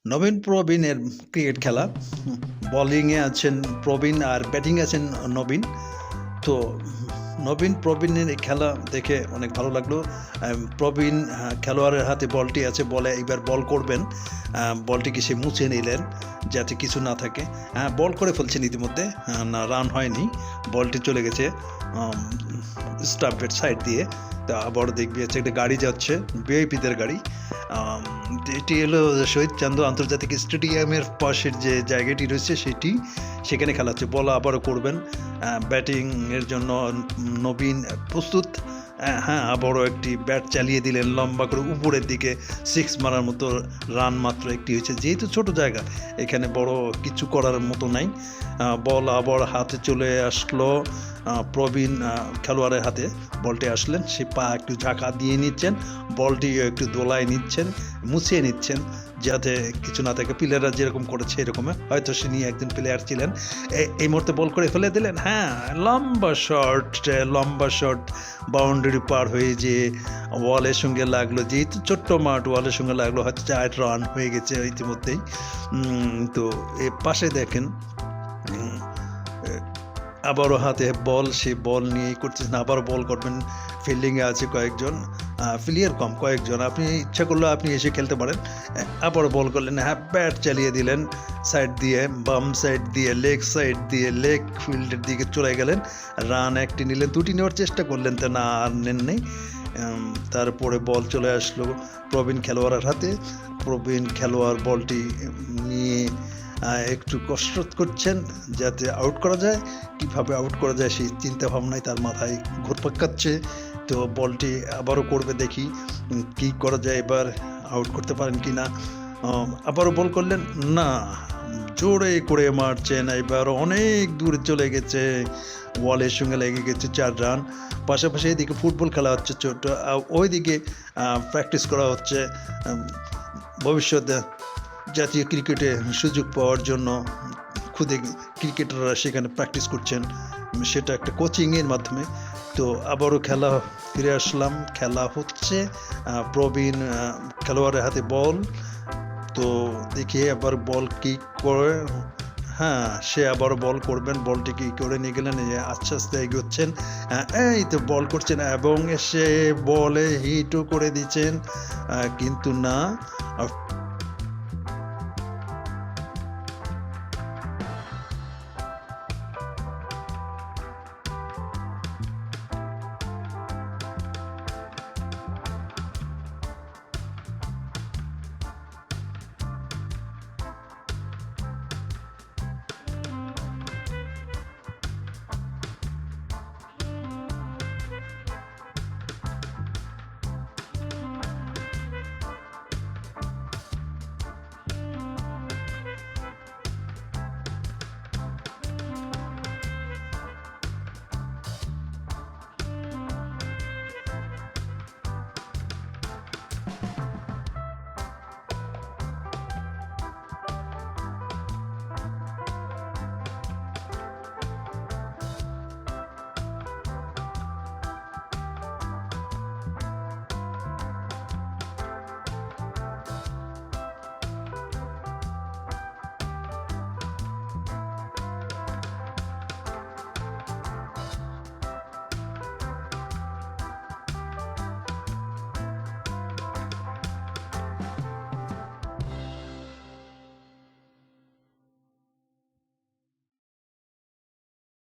নবীন প্রবীণের cricket খেলা। বোলিংয়ে আছেন প্রবীণ আর ব্যাটিংয়ে আছেন নবীন। তো নবীন প্রবীণের এই খেলা দেখে অনেক ভালো লাগলো। প্রবীণ খেলোয়াড়ের হাতে বলটি আছে, বলে এইবার বল করবেন। বলটিকে সে মুছে নিলেন যাতে কিছু না থাকে। বল করে ফেলছেন ইতিমধ্যে, না রান হয়নি, বলটি চলে গেছে স্টাম্পের সাইড দিয়ে। তা আবার দেখবি হচ্ছে একটা গাড়ি যাচ্ছে, ভিআইপিদের গাড়ি। এটি হলো শহীদ চান্দ আন্তর্জাতিক স্টেডিয়ামের পাশের যে জায়গাটি রয়েছে সেখানে খেলা হচ্ছে। বল আবারও করবেন, ব্যাটিংয়ের জন্য নবীন প্রস্তুত। হ্যাঁ, আবারও একটি ব্যাট চালিয়ে দিলেন লম্বা করে উপরের দিকে, সিক্স মারার মতো রান মাত্র একটি হয়েছে। যেহেতু ছোট জায়গা, এখানে বড় কিছু করার মতো নাই। বল আবার হাতে চলে আসলো প্রবীণ খেলোয়াড়ের হাতে। বলটি আসলেন, সে পা একটু ঝাঁকা দিয়ে নিচ্ছেন, বলটি একটু দোলায় নিচ্ছেন, মুছিয়ে নিচ্ছেন যাতে কিছু না থাকে। প্লেয়াররা যেরকম করেছে এরকম, হয়তো সে নিয়ে একজন প্লেয়ার ছিলেন। এই মুহূর্তে বল করে ফেলে দিলেন। হ্যাঁ, লম্বা শট বাউন্ডারি পার হয়ে যে ওয়ালের সঙ্গে লাগলো। যেহেতু ছোট্ট মাঠ, ওয়ালের সঙ্গে লাগলো, হয়তো 4 রান হয়ে গেছে ইতিমধ্যেই। তো এ পাশে দেখেন আবারও হাতে বল, সে বল নিয়েই করতেছেন, আবারও বল করবেন। ফিল্ডিংয়ে আছে কয়েকজন, প্লেয়ার কম কয়েকজন, আপনি ইচ্ছা করলে আপনি এসে খেলতে পারেন। আবারও বল করলেন, হ্যাঁ, ব্যাট চালিয়ে দিলেন সাইড দিয়ে, বাম সাইড দিয়ে, লেগ সাইড দিয়ে, লেগ ফিল্ডের দিকে চলে গেলেন। রান একটি নিলেন, দুটি নেওয়ার চেষ্টা করলেন, তা না আর নেন নেই। তারপরে বল চলে আসলো প্রবীণ খেলোয়াড়ের হাতে। প্রবীণ খেলোয়াড় বলটি নিয়ে একটু কসরত করছেন যাতে আউট করা যায়। কীভাবে আউট করা যায় সেই চিন্তা ভাবনায় তার মাথায় ঘুরপাক খাচ্ছে। তো বলটি আবারও করবে, দেখি কি করা যায়, এবার আউট করতে পারেন কি না। আবারও বল করলেন, না, জোরে করে মারছেন, এবার অনেক দূরে চলে গেছে, ওয়ালের সঙ্গে লেগে গেছে 4 রান। পাশাপাশি এদিকে ফুটবল খেলা হচ্ছে ছোট, ওইদিকে প্র্যাকটিস করা হচ্ছে ভবিষ্যতে জাতীয় ক্রিকেটে সুযোগ পাওয়ার জন্য। খুদে ক্রিকেটাররা সেখানে প্র্যাকটিস করছেন, সেটা একটা কোচিংয়ের মাধ্যমে। তো আবারও খেলা ফিরে আসলাম, খেলা হচ্ছে। প্রবীণ খেলোয়াড়ের হাতে বল, তো দেখি আবার বল কি করে। হ্যাঁ, সে আবারও বল করবেন, বলটি কি করে নিয়ে গেলেন, আস্তে আস্তে এগোচ্ছেন। এই তো বল করছেন এবং সে বলে হিটও করে দিচ্ছেন, কিন্তু না,